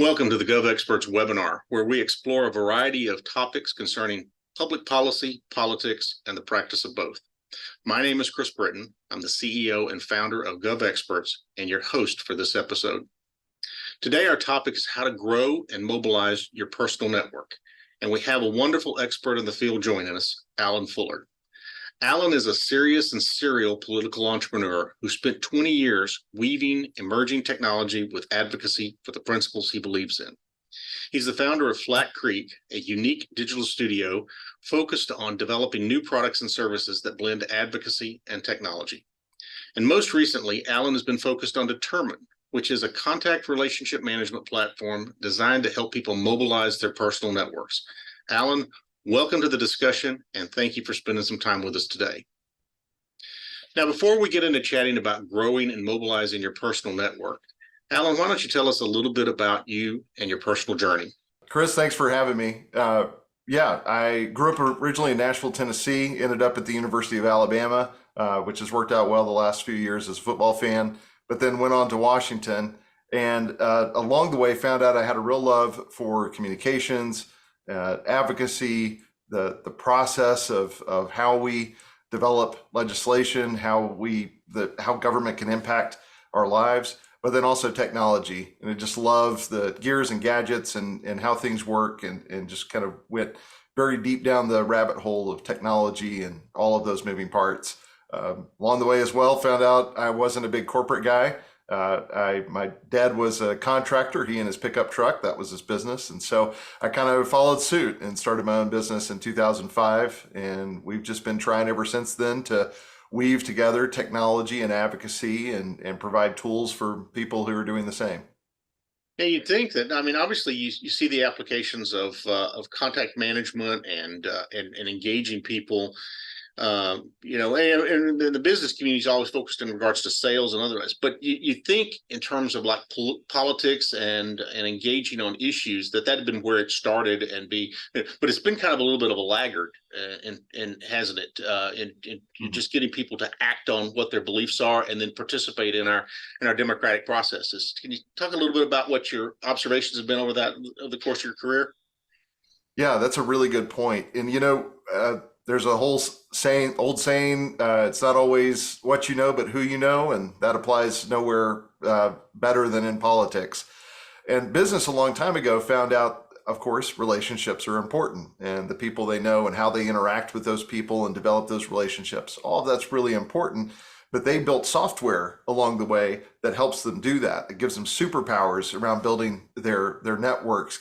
Welcome to the GovExperts webinar, where we explore a variety of topics concerning public policy, politics, and the practice of both. My name is Chris Britton. I'm the CEO and founder of GovExperts and your host for this episode. Today, our topic is how to grow and mobilize your personal network. And we have a wonderful expert in the field joining us, Allen Fuller. Allen is a serious and serial political entrepreneur who spent 20 years weaving emerging technology with advocacy for the principles he believes in. He's the founder of Flat Creek, a unique digital studio focused on developing new products and services that blend advocacy and technology. And most recently, Allen has been focused on Determine, which is a contact relationship management platform designed to help people mobilize their personal networks. Allen, welcome to the discussion, and thank you for spending some time with us today. Now, before we get into chatting about growing and mobilizing your personal network, Allen, why don't you tell us a little bit about you and your personal journey? Chris, thanks for having me. I grew up originally in Nashville, Tennessee, ended up at the University of Alabama, which has worked out well the last few years as a football fan, but then went on to Washington, and along the way found out I had a real love for communications, advocacy, the process of how we develop legislation, how government can impact our lives, but then also technology. And I just love the gears and gadgets and how things work, and just kind of went very deep down the rabbit hole of technology and all of those moving parts. Along the way as well, found out I wasn't a big corporate guy. My dad was a contractor, he and his pickup truck, that was his business. And so I kind of followed suit and started my own business in 2005. And we've just been trying ever since then to weave together technology and advocacy and provide tools for people who are doing the same. Yeah, you'd think that, I mean, obviously you see the applications of contact management and engaging people. And the business community is always focused in regards to sales and otherwise. But you think in terms of like politics and engaging on issues that had been where it started but it's been kind of a little bit of a laggard, and hasn't it? In just getting people to act on what their beliefs are and then participate in our democratic processes. Can you talk a little bit about what your observations have been over the course of your career? Yeah, that's a really good point. And there's a whole old saying, it's not always what you know, but who you know. And that applies nowhere better than in politics. And business a long time ago found out, of course, relationships are important, and the people they know and how they interact with those people and develop those relationships. All of that's really important. But they built software along the way that helps them do that. It gives them superpowers around building their networks,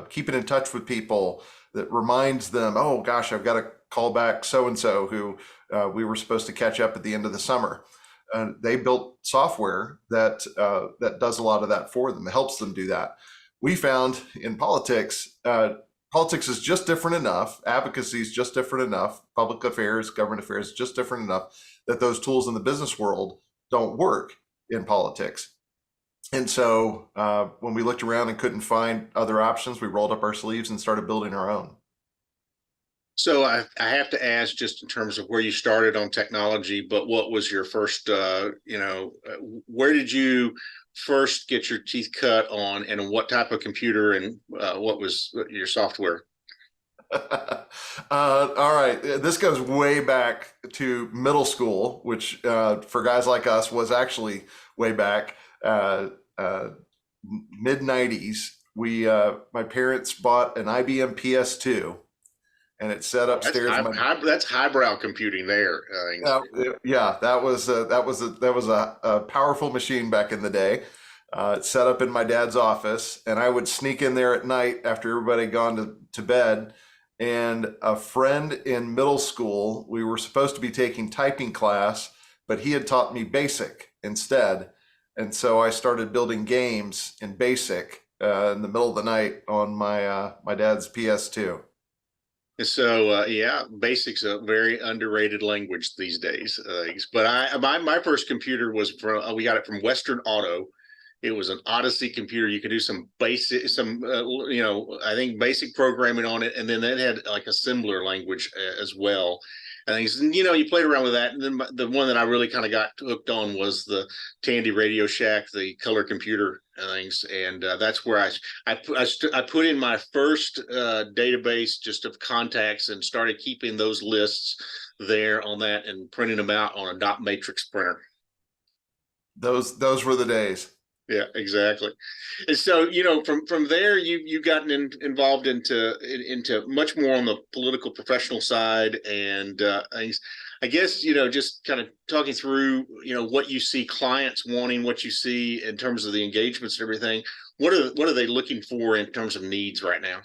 keeping in touch with people, that reminds them, oh gosh, I've got to call back so-and-so who we were supposed to catch up at the end of the summer. They built software that does a lot of that for them. It helps them do that. We found in politics, politics is just different enough, advocacy is just different enough, public affairs, government affairs, just different enough that those tools in the business world don't work in politics. And so when we looked around and couldn't find other options, we rolled up our sleeves and started building our own. So I have to ask, just in terms of where you started on technology, but what was your first, where did you first get your teeth cut on, and what type of computer, and what was your software? All right. This goes way back to middle school, which for guys like us was actually way back. Mid 90s, my parents bought an IBM PS2, and it's set upstairs. That's highbrow computing there. Yeah, that was a powerful machine back in the day. It's set up in my dad's office, and I would sneak in there at night after everybody had gone to bed. And a friend in middle school, we were supposed to be taking typing class, but he had taught me BASIC instead. And so I started building games in BASIC in the middle of the night on my dad's PS2. So BASIC's a very underrated language these days. But my first computer was we got it from Western Auto. It was an Odyssey computer. You could do some basic, I think basic programming on it, and then it had like assembler language as well. and things. And, you played around with that. And then the one that I really kind of got hooked on was the Tandy Radio Shack, the color computer things. And that's where I put in my first database just of contacts and started keeping those lists there on that and printing them out on a dot matrix printer. Those were the days. Yeah, exactly. And so, from there, you've gotten involved into much more on the political professional side, and I guess just kind of talking through what you see clients wanting, what you see in terms of the engagements and everything. What are they looking for in terms of needs right now?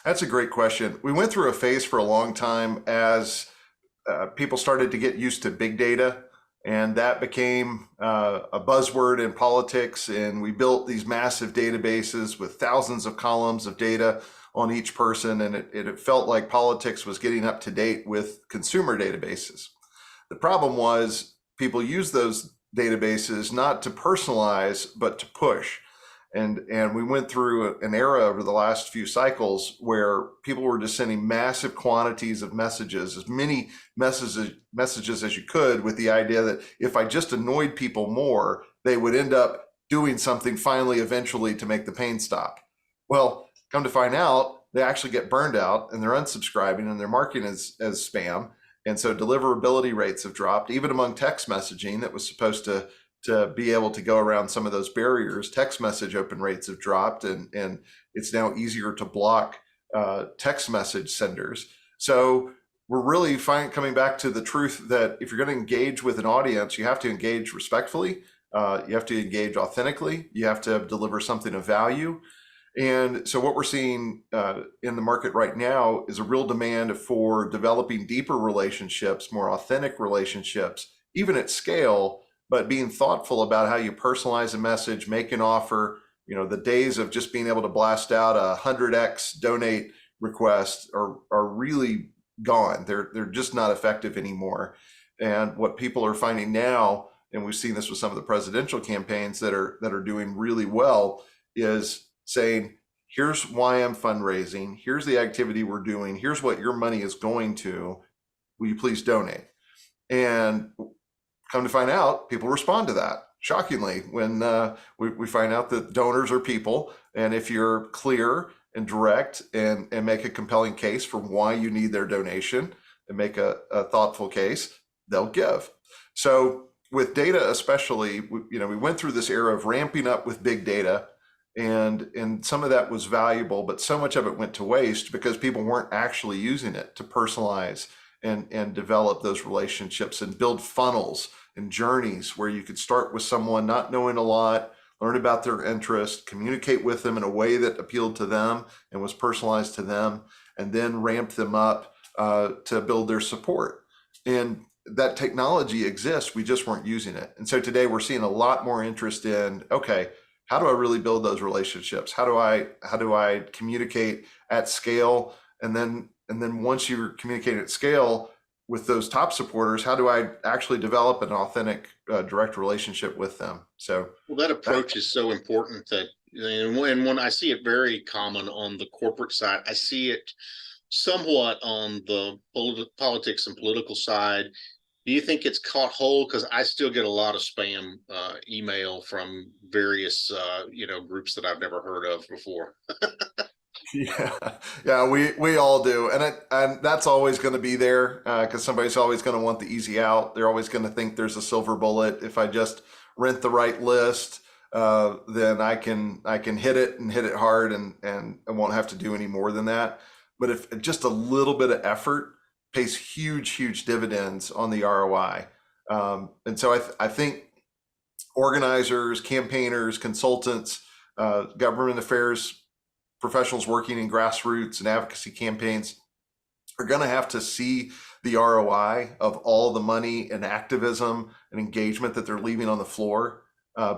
That's a great question. We went through a phase for a long time as people started to get used to big data. And that became a buzzword in politics. And we built these massive databases with thousands of columns of data on each person. And it felt like politics was getting up to date with consumer databases. The problem was people used those databases not to personalize, but to push. And we went through an era over the last few cycles where people were just sending massive quantities of messages, as many messages as you could, with the idea that if I just annoyed people more, they would end up doing something finally, eventually, to make the pain stop. Well, come to find out, they actually get burned out and they're unsubscribing and they're marking as spam. And so deliverability rates have dropped, even among text messaging that was supposed to be able to go around some of those barriers. Text message open rates have dropped, and it's now easier to block text message senders. So we're really coming back to the truth that if you're going to engage with an audience, you have to engage respectfully, you have to engage authentically, you have to deliver something of value. And so what we're seeing in the market right now is a real demand for developing deeper relationships, more authentic relationships, even at scale, but being thoughtful about how you personalize a message, make an offer. The days of just being able to blast out a 100x donate request are really gone. They're just not effective anymore. And what people are finding now, and we've seen this with some of the presidential campaigns that are doing really well, is saying, here's why I'm fundraising, here's the activity we're doing, here's what your money is going to, will you please donate? And come to find out, people respond to that, shockingly, when we find out that donors are people. And if you're clear and direct and make a compelling case for why you need their donation and make a thoughtful case, they'll give. So with data especially, we went through this era of ramping up with big data, and some of that was valuable, but so much of it went to waste because people weren't actually using it to personalize and develop those relationships and build funnels and journeys where you could start with someone not knowing a lot, learn about their interest, communicate with them in a way that appealed to them and was personalized to them, and then ramp them up to build their support. And that technology exists, we just weren't using it. And so today we're seeing a lot more interest in, okay, how do I really build those relationships? How do I communicate at scale? And then once you're communicating at scale with those top supporters, how do I actually develop an authentic, direct relationship with them? So, well, that approach is so important that, and when I see it very common on the corporate side, I see it somewhat on the politics and political side. Do you think it's caught hold? Because I still get a lot of spam email from various, groups that I've never heard of before. Yeah, we all do, and that's always going to be there because somebody's always going to want the easy out. They're always going to think there's a silver bullet. If I just rent the right list, then I can hit it and hit it hard, and I won't have to do any more than that. But if just a little bit of effort pays huge dividends on the ROI, and so I think organizers, campaigners, consultants, government affairs professionals working in grassroots and advocacy campaigns are going to have to see the ROI of all the money and activism and engagement that they're leaving on the floor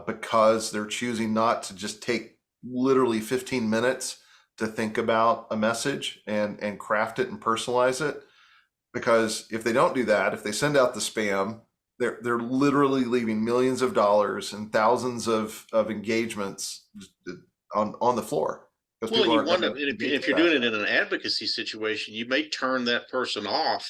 because they're choosing not to just take literally 15 minutes to think about a message and craft it and personalize it. Because if they don't do that, if they send out the spam, they're literally leaving millions of dollars and thousands of engagements on the floor. Well, you want to, if you're doing it in an advocacy situation, you may turn that person off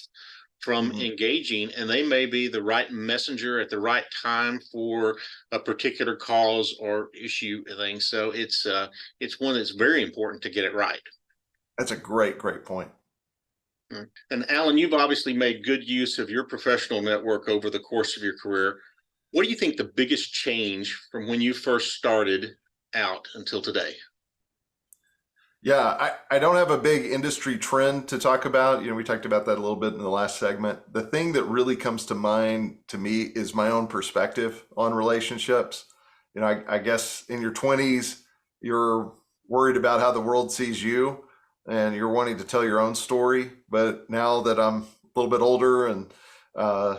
from Mhm. engaging, and they may be the right messenger at the right time for a particular cause or issue thing. So it's one that's very important to get it right. That's a great, great point. And Alan, you've obviously made good use of your professional network over the course of your career. What do you think the biggest change from when you first started out until today? Yeah, I don't have a big industry trend to talk about. We talked about that a little bit in the last segment. The thing that really comes to mind to me is my own perspective on relationships. I guess in your 20s, you're worried about how the world sees you and you're wanting to tell your own story. But now that I'm a little bit older and uh,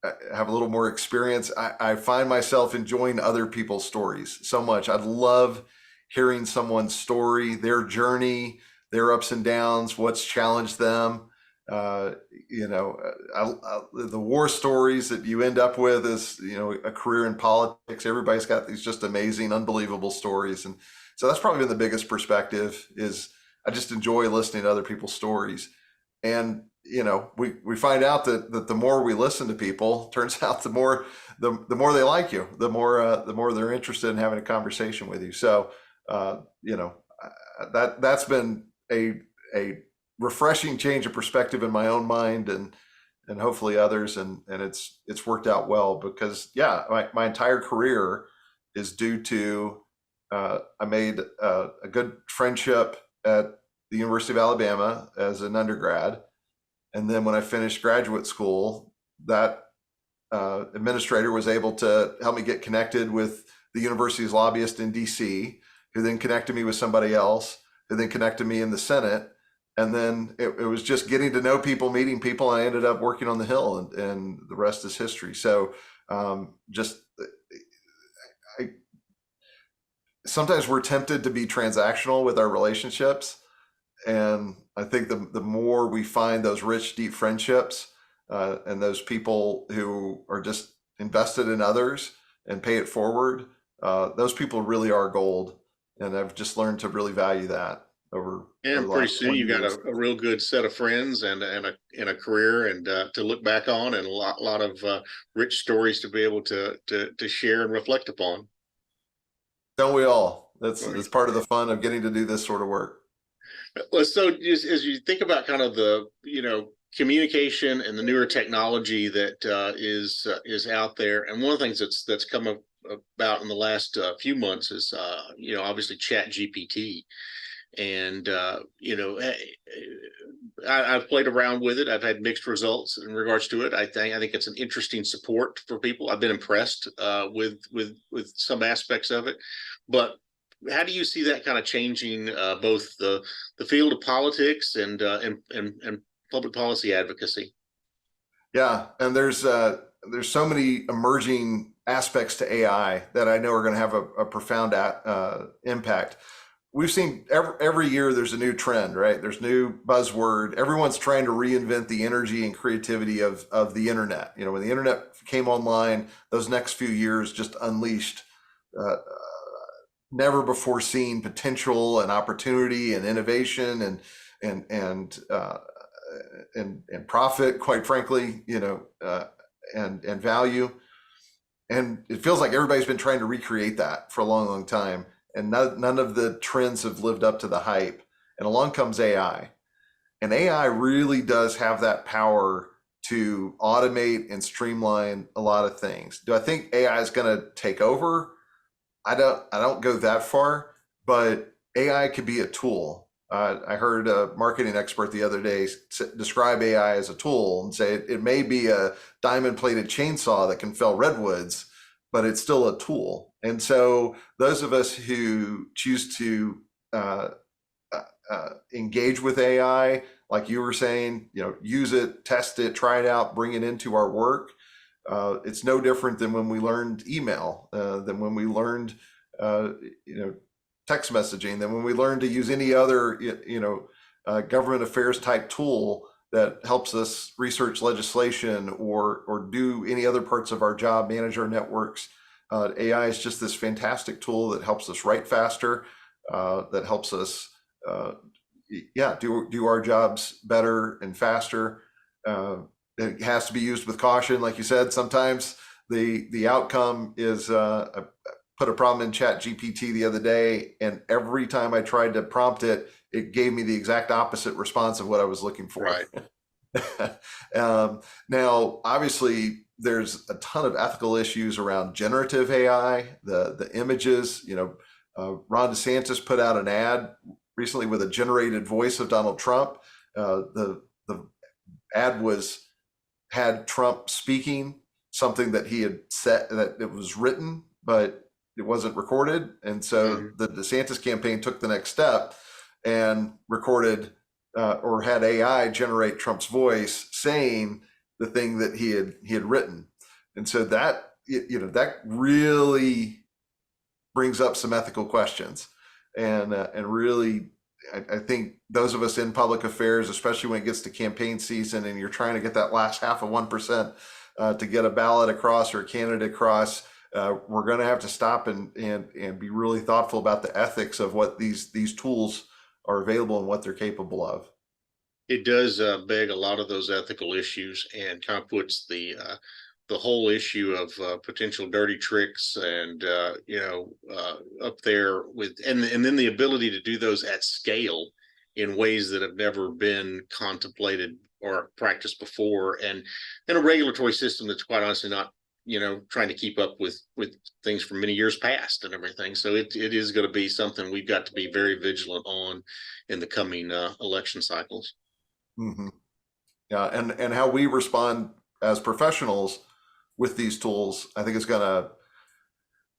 I have a little more experience, I find myself enjoying other people's stories so much. I love hearing someone's story, their journey, their ups and downs, what's challenged them. Uh, the war stories that you end up with is, a career in politics. Everybody's got these just amazing, unbelievable stories. And so that's probably been the biggest perspective is I just enjoy listening to other people's stories. And we find out that the more we listen to people, turns out the more they like you, the more they're interested in having a conversation with you. So that's been a refreshing change of perspective in my own mind and hopefully others, and it's worked out well because my entire career is due to I made a good friendship at the University of Alabama as an undergrad. And then when I finished graduate school, that administrator was able to help me get connected with the university's lobbyist in DC, who then connected me with somebody else, who then connected me in the Senate. And then it was just getting to know people, meeting people. And I ended up working on the Hill, and the rest is history. So sometimes we're tempted to be transactional with our relationships. And I think the more we find those rich, deep friendships and those people who are just invested in others and pay it forward, those people really are gold. And I've just learned to really value that over the And pretty last soon 20 you got years. a real good set of friends and a career and to look back on, and a lot of rich stories to be able to share and reflect upon. Don't we all? That's part of the fun of getting to do this sort of work. Well, so just as you think about kind of the communication and the newer technology that is out there, and one of the things that's come about in the last few months is obviously Chat GPT. And I've played around with it. I've had mixed results in regards to it. I think it's an interesting support for people. I've been impressed with some aspects of it, but how do you see that kind of changing both the field of politics and public policy advocacy? Yeah, and there's so many emerging aspects to AI that I know are going to have a profound impact. We've seen every year there's a new trend, right? There's new buzzword. Everyone's trying to reinvent the energy and creativity of the internet. When the internet came online, those next few years just unleashed never before seen potential and opportunity and innovation and profit, quite frankly, and value. And it feels like everybody's been trying to recreate that for a long, long time. And none of the trends have lived up to the hype. And along comes AI. And AI really does have that power to automate and streamline a lot of things. Do I think AI is going to take over? I don't go that far, but AI could be a tool. I heard a marketing expert the other day describe AI as a tool and say it may be a diamond-plated chainsaw that can fell redwoods, but it's still a tool. And so those of us who choose to engage with AI, like you were saying, use it, test it, try it out, bring it into our work. It's no different than when we learned email, than when we learned, text messaging, than when we learned to use any other, government affairs type tool that helps us research legislation or do any other parts of our job, manage our networks. AI is just this fantastic tool that helps us write faster, that helps us, do our jobs better and faster. it has to be used with caution. Like you said, sometimes the outcome is I put a problem in Chat GPT the other day, and every time I tried to prompt it, it gave me the exact opposite response of what I was looking for. Right. Now, obviously, there's a ton of ethical issues around generative AI, the images. Ron DeSantis put out an ad recently with a generated voice of Donald Trump. The ad had Trump speaking something that he had said, that it was written, but it wasn't recorded. And so the DeSantis campaign took the next step and recorded or had AI generate Trump's voice saying the thing that he had written. And so that really brings up some ethical questions, and really, I think those of us in public affairs, especially when it gets to campaign season and you're trying to get that last half of 1% to get a ballot across or a candidate across, we're going to have to stop and be really thoughtful about the ethics of what these tools are available and what they're capable of. It does beg a lot of those ethical issues, and kind of puts the whole issue of potential dirty tricks and up there with, and then the ability to do those at scale in ways that have never been contemplated or practiced before, and in a regulatory system that's quite honestly not trying to keep up with things from many years past and everything. So it is going to be something we've got to be very vigilant on in the coming election cycles. Mm-hmm. Yeah, and how we respond as professionals with these tools, I think, is going to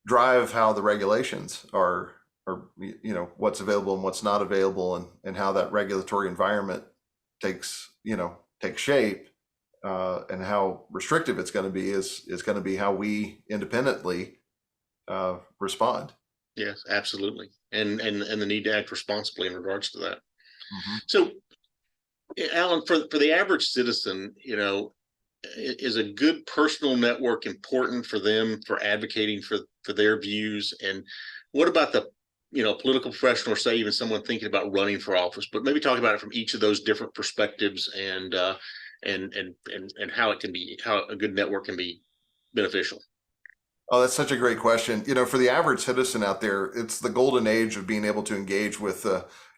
drive how the regulations are what's available and what's not available, and how that regulatory environment takes shape, and how restrictive it's going to be is going to be how we independently respond. Yes, absolutely, and the need to act responsibly in regards to that. Mm-hmm. So, Alan, for the average citizen, is a good personal network important for them for advocating for their views? And what about the political professional, or say even someone thinking about running for office, but maybe talk about it from each of those different perspectives, and how a good network can be beneficial? Oh, that's such a great question. For the average citizen out there, it's the golden age of being able to engage with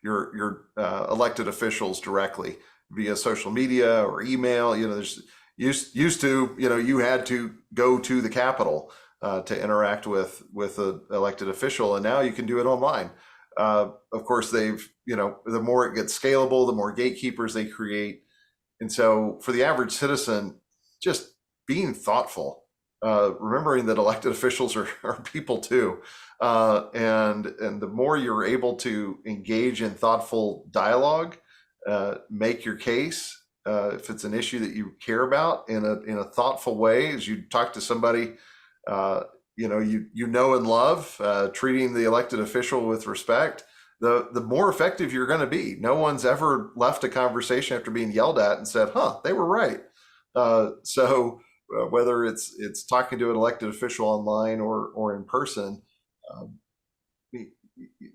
your elected officials directly via social media or email. There's used to, you had to go to the Capitol to interact with an elected official, and now you can do it online. Of course, the more it gets scalable, the more gatekeepers they create. And so for the average citizen, just being thoughtful, remembering that elected officials are people too. And the more you're able to engage in thoughtful dialogue, make your case, if it's an issue that you care about, in a thoughtful way, as you talk to somebody, and love, treating the elected official with respect, the more effective you're going to be. No one's ever left a conversation after being yelled at and said, they were right. So whether it's talking to an elected official online or in person,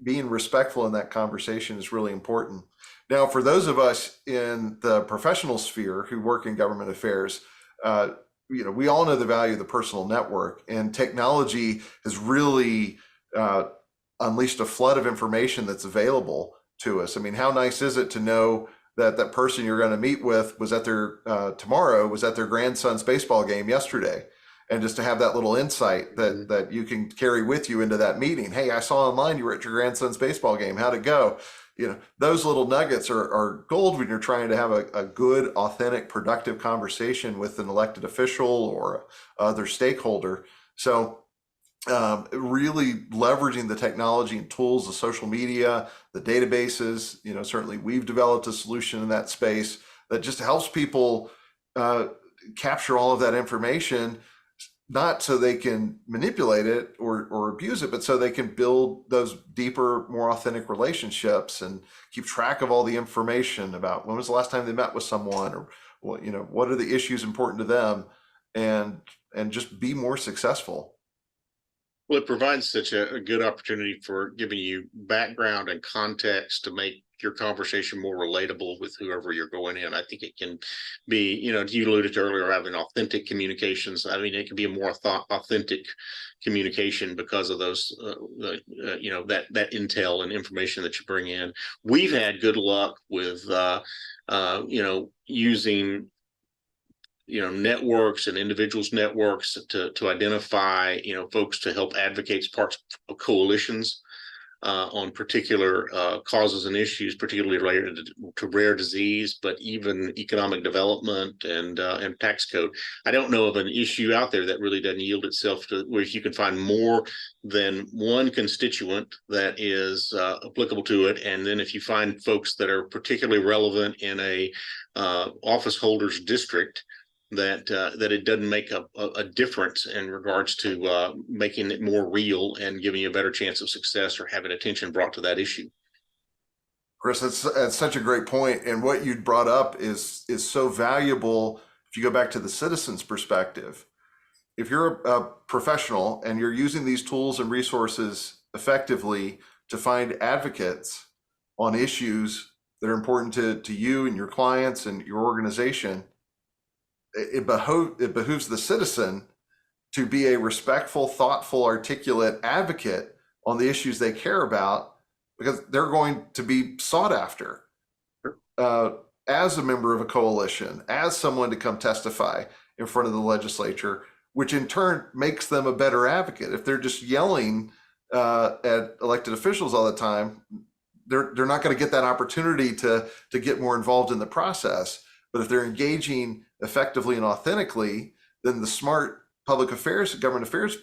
being respectful in that conversation is really important. Now, for those of us in the professional sphere who work in government affairs, we all know the value of the personal network, and technology has really unleashed a flood of information that's available to us. I mean, how nice is it to know that person you're going to meet with was at their grandson's baseball game yesterday, and just to have that little insight that you can carry with you into that meeting. Hey, I saw online you were at your grandson's baseball game. How'd it go? Those little nuggets are gold when you're trying to have a good, authentic, productive conversation with an elected official or other stakeholder. So really leveraging the technology and tools, the social media, the databases, certainly we've developed a solution in that space that just helps people capture all of that information, not so they can manipulate it or abuse it, but so they can build those deeper, more authentic relationships and keep track of all the information about when was the last time they met with someone, or what are the issues important to them, and just be more successful. Well, it provides such a good opportunity for giving you background and context to make your conversation more relatable with whoever you're going in. I think it can be, you alluded to earlier, having authentic communications. I mean, it can be a more authentic communication because of those, that intel and information that you bring in. We've had good luck with, using networks and individuals networks to identify folks to help advocate parts of coalitions on particular causes and issues, particularly related to rare disease, but even economic development and tax code. I don't know of an issue out there that really doesn't yield itself to where you can find more than one constituent that is applicable to it. And then if you find folks that are particularly relevant in a office holder's district, that it doesn't make a difference in regards to making it more real and giving you a better chance of success or having attention brought to that issue. Chris, that's such a great point. And what you brought up is so valuable. If you go back to the citizen's perspective, if you're a professional and you're using these tools and resources effectively to find advocates on issues that are important to you and your clients and your organization, it behooves the citizen to be a respectful, thoughtful, articulate advocate on the issues they care about, because they're going to be sought after as a member of a coalition, as someone to come testify in front of the legislature, which in turn makes them a better advocate. If they're just yelling at elected officials all the time, they're not going to get that opportunity to get more involved in the process. But if they're engaging effectively and authentically, then the smart public affairs, government affairs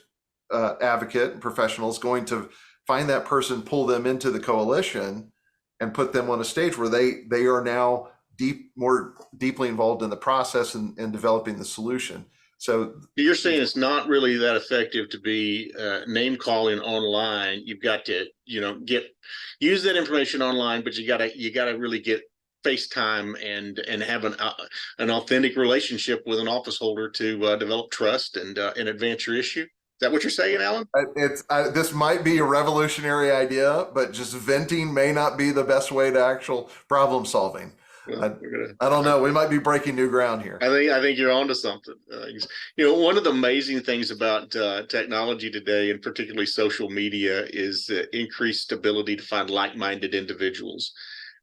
advocate and professional is going to find that person, pull them into the coalition, and put them on a stage where they are now more deeply involved in the process and developing the solution. So you're saying it's not really that effective to be name calling online. You've got to, use that information online, but you gotta really get FaceTime and have an authentic relationship with an office holder to develop trust and advance your issue. Is that what you're saying, Alan? This might be a revolutionary idea, but just venting may not be the best way to actual problem solving. Well, I don't know. We might be breaking new ground here. I think you're onto something. One of the amazing things about technology today, and particularly social media, is increased ability to find like-minded individuals.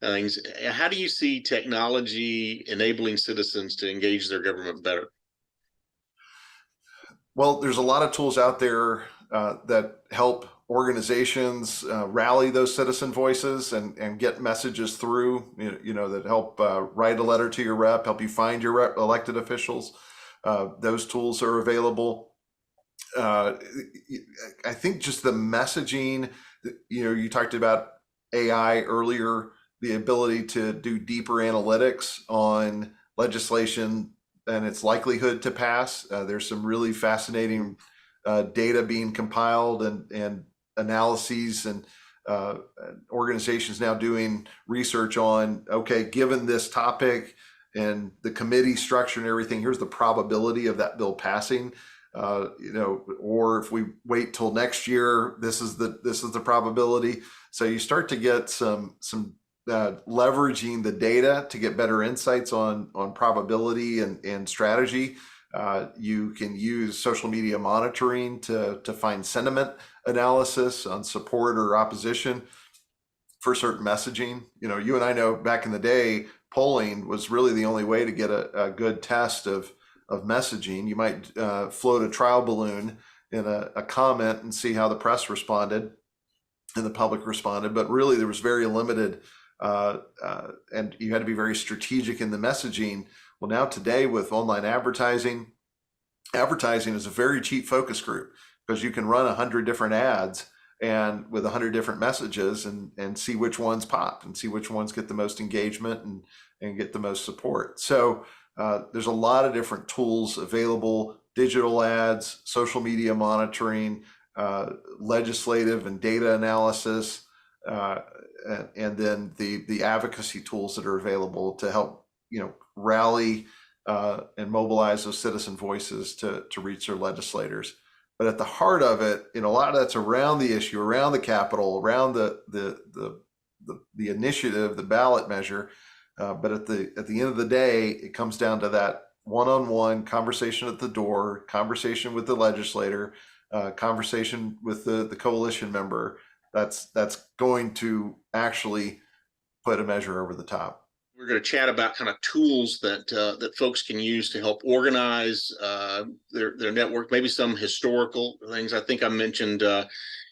How do you see technology enabling citizens to engage their government better? Well, there's a lot of tools out there that help organizations rally those citizen voices and get messages through, that help write a letter to your rep, help you find your elected officials. Those tools are available. I think just the messaging, you talked about AI earlier, the ability to do deeper analytics on legislation and its likelihood to pass. There's some really fascinating data being compiled and analyses and organizations now doing research on, okay, given this topic and the committee structure and everything, here's the probability of that bill passing. Or if we wait till next year, this is the probability. So you start to get some leveraging the data to get better insights on probability and strategy. You can use social media monitoring to find sentiment analysis on support or opposition for certain messaging. You and I know back in the day, polling was really the only way to get a good test of messaging. You might float a trial balloon in a comment and see how the press responded and the public responded, but really there was very limited and you had to be very strategic in the messaging. Well, now today with online advertising is a very cheap focus group because you can run 100 different ads and with 100 different messages and see which ones pop and see which ones get the most engagement and get the most support. So there's a lot of different tools available: digital ads, social media monitoring, legislative and data analysis, and then the advocacy tools that are available to help rally and mobilize those citizen voices to reach their legislators. But at the heart of it, a lot of that's around the issue, around the capital, around the initiative, the ballot measure. But at the end of the day, it comes down to that one-on-one conversation at the door, conversation with the legislator, conversation with the coalition member. That's going to actually put a measure over the top. We're going to chat about kind of tools that folks can use to help organize their network, maybe some historical things. I think I mentioned,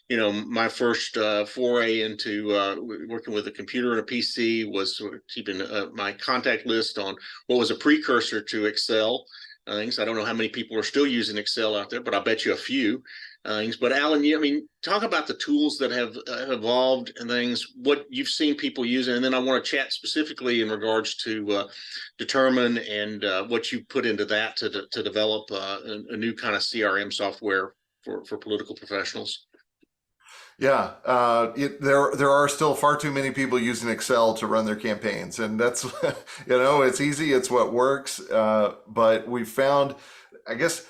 my first foray into working with a computer and a PC was sort of keeping my contact list on what was a precursor to Excel things. I don't know how many people are still using Excel out there, but I bet you a few things. But Alan, talk about the tools that have evolved and things, what you've seen people using, and then I want to chat specifically in regards to Determine and what you put into that to develop a new kind of CRM software for political professionals. Yeah, there are still far too many people using Excel to run their campaigns, and that's it's easy, it's what works. But we found, I guess,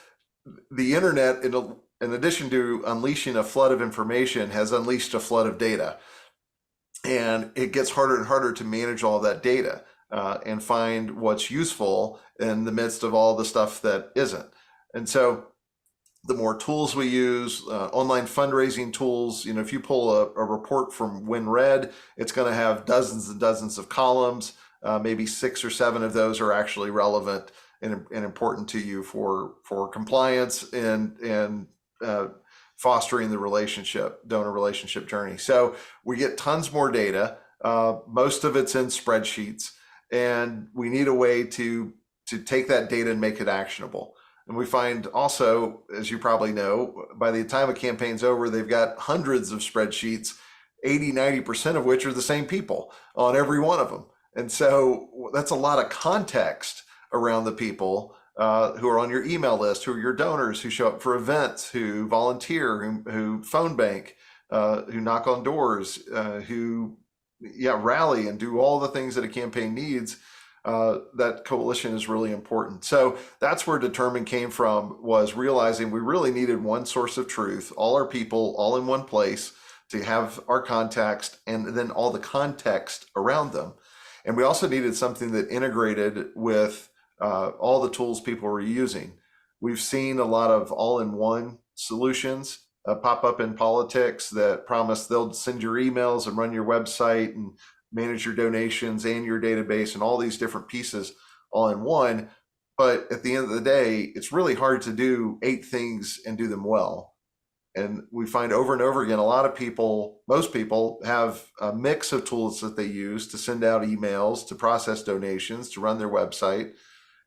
the internet, in addition to unleashing a flood of information, has unleashed a flood of data, and it gets harder and harder to manage all that data and find what's useful in the midst of all the stuff that isn't. And so the more tools we use, online fundraising tools, if you pull a report from WinRed, it's going to have dozens and dozens of columns. Maybe 6 or 7 of those are actually relevant and important to you for compliance and fostering the donor relationship journey. So we get tons more data. Most of it's in spreadsheets, and we need a way to take that data and make it actionable. And we find also, as you probably know, by the time a campaign's over, they've got hundreds of spreadsheets, 80-90% of which are the same people on every one of them. And so that's a lot of context around the people who are on your email list, who are your donors, who show up for events, who volunteer, who phone bank, who knock on doors, who rally and do all the things that a campaign needs. That coalition is really important. So that's where Determine came from, was realizing we really needed one source of truth, all our people, all in one place, to have our context and then all the context around them. And we also needed something that integrated with all the tools people were using. We've seen a lot of all-in-one solutions pop up in politics that promise they'll send your emails and run your website and manage your donations and your database and all these different pieces all in one. But at the end of the day, it's really hard to do 8 things and do them well. And we find over and over again, most people have a mix of tools that they use to send out emails, to process donations, to run their website.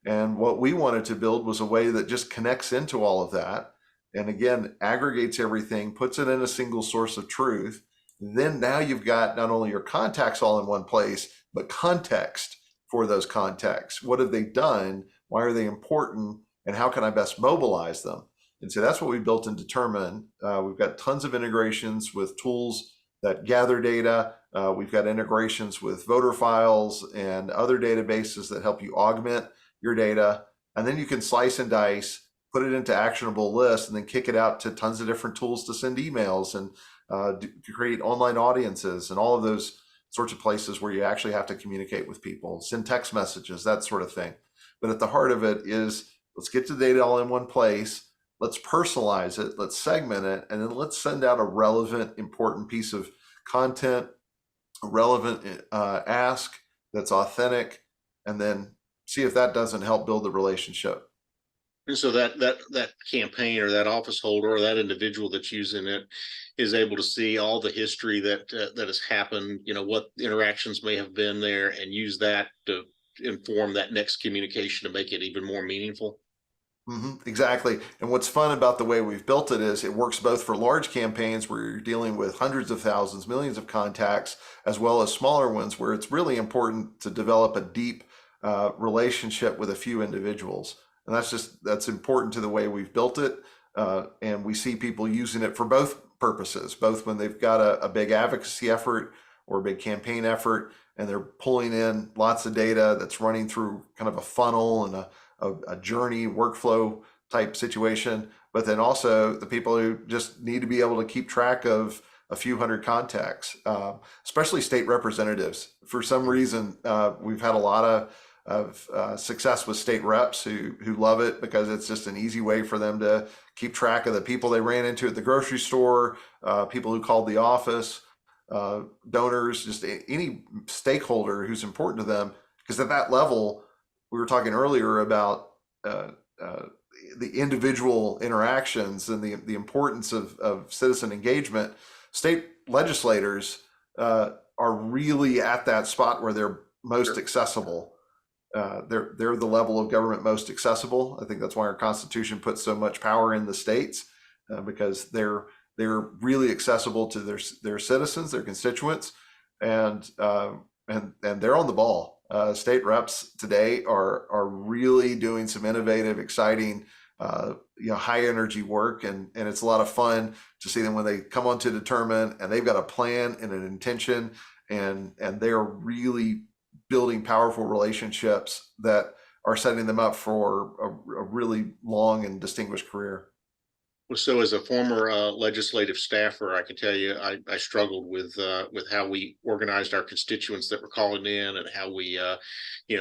And what we wanted to build was a way that just connects into all of that. And again, aggregates everything, puts it in a single source of truth. Then now you've got not only your contacts all in one place, but context for those contacts. What have they done? Why are they important? And how can I best mobilize them? And so that's what we built in Determine. We've got tons of integrations with tools that gather data. We've got integrations with voter files and other databases that help you augment your data. And then you can slice and dice, put it into actionable lists, and then kick it out to tons of different tools to send emails and to create online audiences and all of those sorts of places where you actually have to communicate with people, send text messages, that sort of thing. But at the heart of it is, let's get the data all in one place, let's personalize it, let's segment it, and then let's send out a relevant, important piece of content, a relevant ask that's authentic, and then see if that doesn't help build the relationship. And so that campaign or that office holder or that individual that's using it is able to see all the history that has happened, what interactions may have been there, and use that to inform that next communication to make it even more meaningful. Exactly. And what's fun about the way we've built it is it works both for large campaigns where you're dealing with hundreds of thousands, millions of contacts, as well as smaller ones where it's really important to develop a deep relationship with a few individuals. And that's important to the way we've built it. And we see people using it for both purposes, both when they've got a big advocacy effort or a big campaign effort, and they're pulling in lots of data that's running through kind of a funnel and a journey workflow type situation, but then also the people who just need to be able to keep track of a few hundred contacts, especially state representatives. For some reason, we've had a lot of success with state reps who love it because it's just an easy way for them to keep track of the people they ran into at the grocery store, people who called the office, donors, just any stakeholder who's important to them. Because at that level, we were talking earlier about the individual interactions and the importance of citizen engagement. State legislators are really at that spot where they're most accessible. They're the level of government most accessible. I think that's why our Constitution puts so much power in the states, because they're really accessible to their citizens, their constituents, and they're on the ball. State reps today are really doing some innovative, exciting, high energy work, and it's a lot of fun to see them when they come on to determine, and they've got a plan and an intention, and they're really building powerful relationships that are setting them up for a really long and distinguished career. So as a former legislative staffer, I can tell you I struggled with how we organized our constituents that were calling in, and how we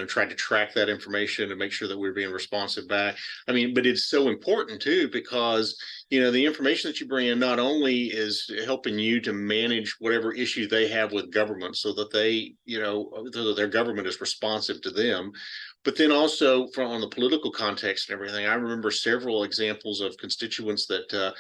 tried to track that information and make sure that we were being responsive back. I mean, but it's so important too, because the information that you bring in not only is helping you to manage whatever issue they have with government, so that they so that their government is responsive to them. But then also on the political context and everything, I remember several examples of constituents that,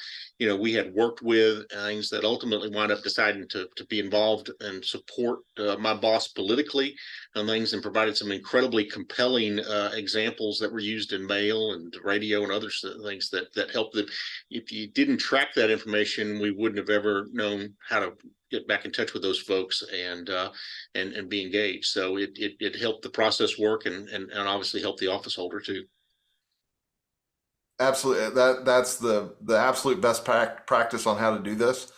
we had worked with, things that ultimately wound up deciding to be involved and support my boss politically and things, and provided some incredibly compelling examples that were used in mail and radio and other things that helped them. If you didn't track that information, we wouldn't have ever known how to get back in touch with those folks and be engaged. So it helped the process work, and obviously helped the office holder too. Absolutely, that's the absolute best practice on how to do this.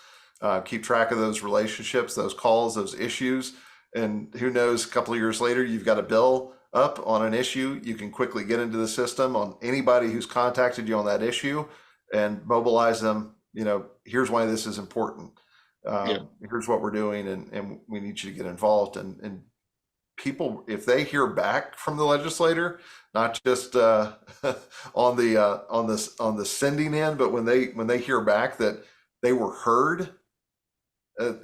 Keep track of those relationships, those calls, those issues, and who knows, a couple of years later, you've got a bill up on an issue. You can quickly get into the system on anybody who's contacted you on that issue and mobilize them. Here's why this is important. Here's what we're doing, and we need you to get involved. And people, if they hear back from the legislator, not just on the sending end, but when they hear back that they were heard,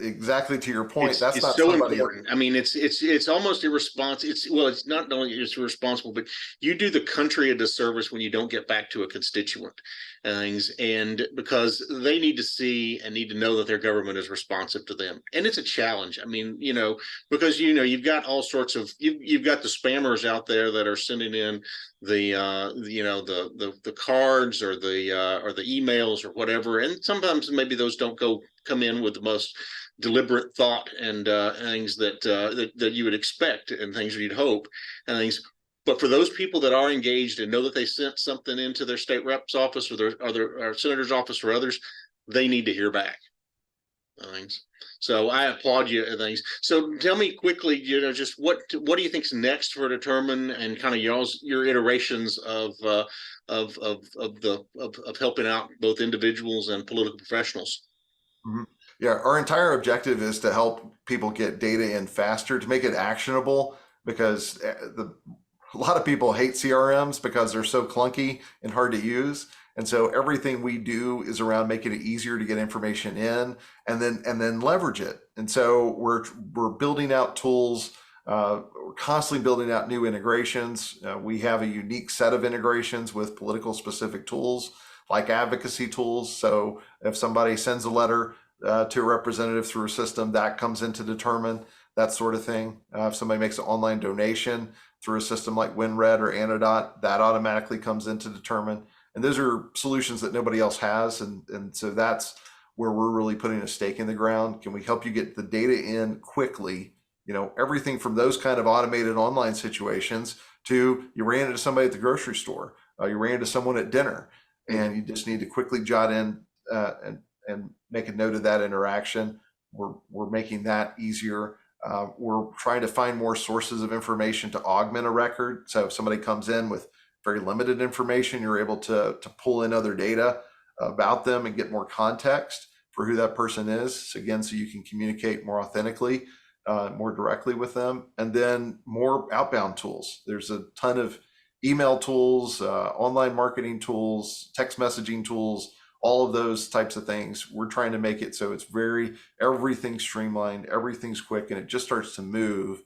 exactly to your point, that's it's not so somebody important. I mean, it's almost irresponsible. It's not only just irresponsible, but you do the country a disservice when you don't get back to a constituent and things, and because they need to see and need to know that their government is responsive to them. And it's a challenge. I mean, because you've got all sorts of you've got the spammers out there that are sending in the cards or the emails or whatever, and sometimes maybe those don't come in with the most deliberate thought and things that you would expect, and things you'd hope and things. But for those people that are engaged and know that they sent something into their state rep's office or their senator's office or others, they need to hear back things. So I applaud you and things. So tell me quickly, just what do you think's next for Determine, and kind of your iterations of helping out both individuals and political professionals? Mm-hmm. Yeah, our entire objective is to help people get data in faster, to make it actionable, because a lot of people hate CRMs because they're so clunky and hard to use. And so everything we do is around making it easier to get information in and then leverage it. And so we're building out tools. We're constantly building out new integrations. We have a unique set of integrations with political specific tools like advocacy tools. So if somebody sends a letter to a representative through a system, that comes into Determine, that sort of thing. If somebody makes an online donation through a system like WinRed or Anodot, that automatically comes into Determine. And those are solutions that nobody else has. And so that's where we're really putting a stake in the ground. Can we help you get the data in quickly? Everything from those kind of automated online situations to you ran into somebody at the grocery store, you ran into someone at dinner, and you just need to quickly jot in and make a note of that interaction. We're making that easier. We're trying to find more sources of information to augment a record. So if somebody comes in with very limited information, you're able to pull in other data about them and get more context for who that person is. So again, so you can communicate more authentically, more directly with them. And then more outbound tools. There's a ton of email tools, online marketing tools, text messaging tools, all of those types of things. We're trying to make it so it's everything's streamlined, everything's quick, and it just starts to move.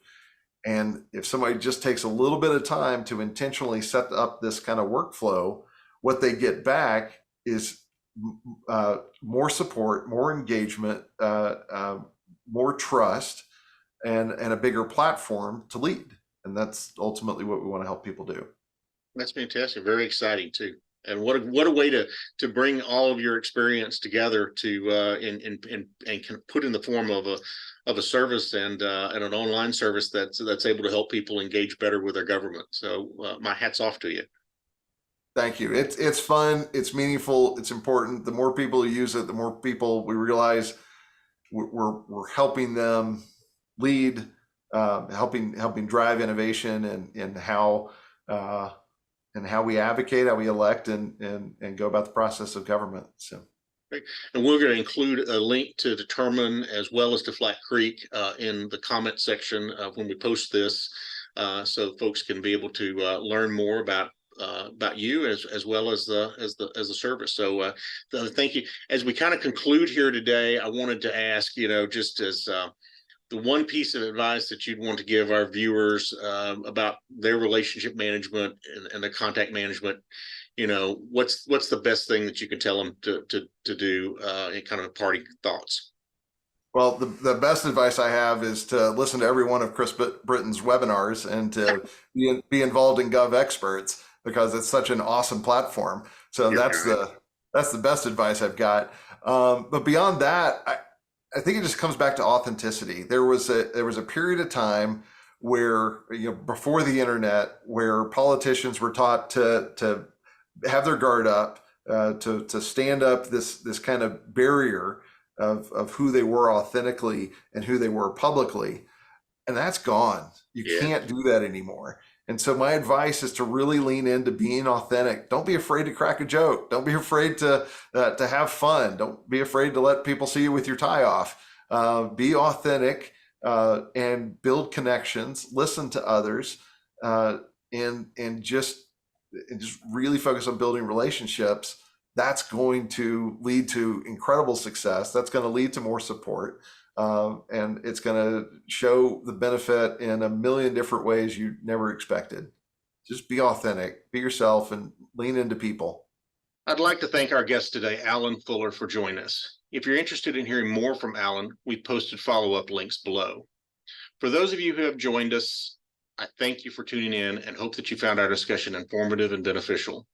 And if somebody just takes a little bit of time to intentionally set up this kind of workflow, what they get back is more support, more engagement, more trust, and a bigger platform to lead. And that's ultimately what we want to help people do. That's fantastic. Very exciting too. And what a way to bring all of your experience together to and can put in the form of a service and an online service that's able to help people engage better with their government. So my hat's off to you. Thank you. It's fun. It's meaningful. It's important. The more people who use it, the more people we realize we're helping them lead, helping drive innovation and how we advocate, how we elect, and go about the process of government. So. And we're going to include a link to Determine as well as to Flat Creek in the comment section when we post this, so folks can be able to learn more about you as well as the service. So thank you. As we kind of conclude here today, I wanted to ask, just as the one piece of advice that you'd want to give our viewers about their relationship management and the contact management, what's the best thing that you can tell them to do in kind of parting thoughts? Well, the best advice I have is to listen to every one of Chris Britton's webinars and to be involved in GovExperts, because it's such an awesome platform. So that's the best advice I've got. But beyond that, I think it just comes back to authenticity. There was a period of time where, before the internet, where politicians were taught to have their guard up, to stand up this kind of barrier of who they were authentically and who they were publicly, and that's gone. You can't do that anymore. And so my advice is to really lean into being authentic. Don't be afraid to crack a joke. Don't be afraid to have fun. Don't be afraid to let people see you with your tie off. Be authentic and build connections. Listen to others, and just really focus on building relationships. That's going to lead to incredible success. That's going to lead to more support. And it's going to show the benefit in a million different ways you never expected. Just be authentic, be yourself, and lean into people. I'd like to thank our guest today, Allen Fuller, for joining us. If you're interested in hearing more from Allen, we've posted follow-up links below. For those of you who have joined us, I thank you for tuning in and hope that you found our discussion informative and beneficial.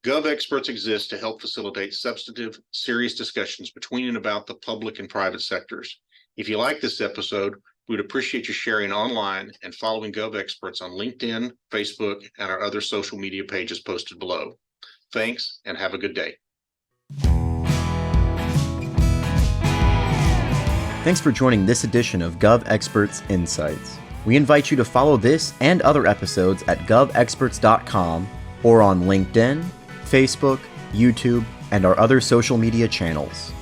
GovExperts exists to help facilitate substantive, serious discussions between and about the public and private sectors. If you like this episode, we would appreciate you sharing online and following GovExperts on LinkedIn, Facebook, and our other social media pages posted below. Thanks, and have a good day. Thanks for joining this edition of GovExperts Insights. We invite you to follow this and other episodes at govexperts.com or on LinkedIn, Facebook, YouTube, and our other social media channels.